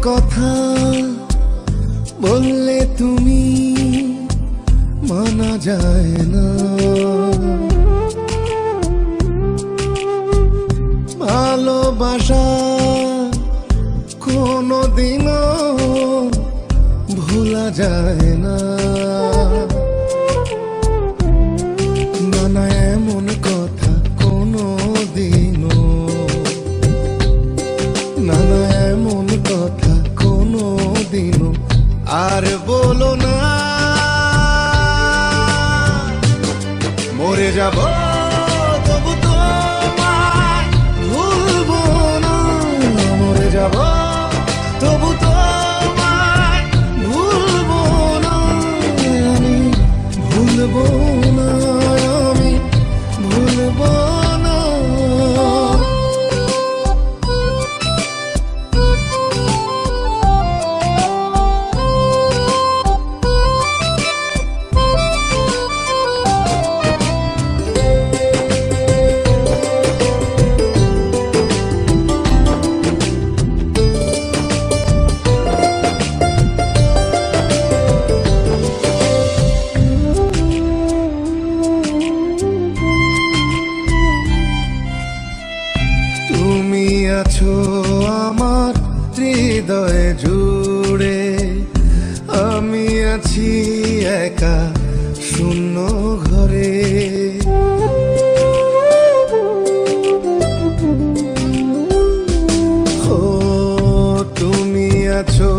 কথা বললে তুমি মানা যায় না, ভালোবাসা কোনোদিনও ভোলা যায় না। না এমন কথা কোনোদিনও, না এমন কথা কোনোদিনও আর বলো না। মরে যাব তবু তোমায় ভুলবো না, মরে যাব তবু তোমায় ভুলবো না, আমি ভুলবো না, আমি ভুলবো না। তুমি আছো আমার হৃদয়ে জুড়ে, আমি আছি একা শূন্য ঘরে। ও তুমি আছো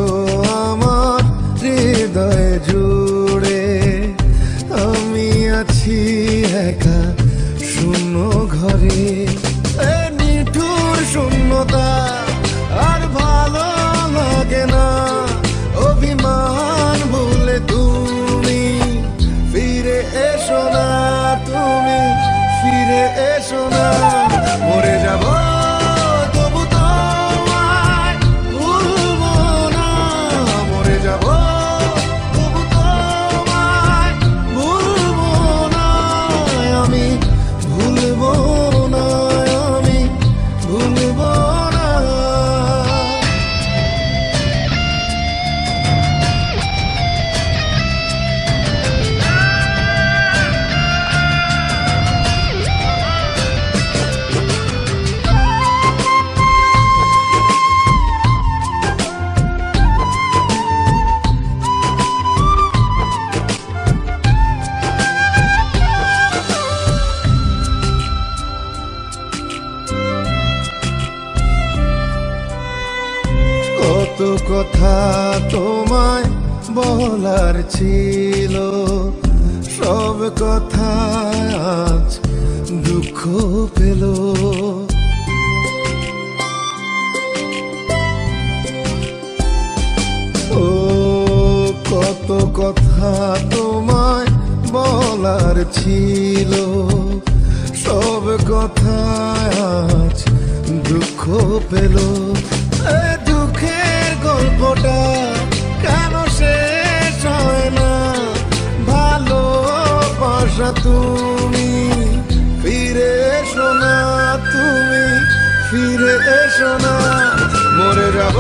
আমার হৃদয়ে জুড়ে, আমি আছি একা শূন্য ঘরে। শূন্যতা আর ভালো লাগে না, অভিমান ভুলে তুমি ফিরে এসো না, তুমি ফিরে এসো না। মরে যাব তবু তোমায় ভুলবো না, মরে যাব তবু তোমায় ভুলবো না, আমি ভুলবো না, আমি ভুলবো না। কত কথা তোমায় বলার ছিল, সব কথা আজ দুঃখ পেল। ও কত কথা তোমায় বলার ছিল, সব কথা আজ দুঃখ পেল। দুঃখের গল্পটা কেন শেষ হয় না, ভালোবাসা তুমি ফিরে এসো না, তুমি ফিরে এসো না। মরে যাব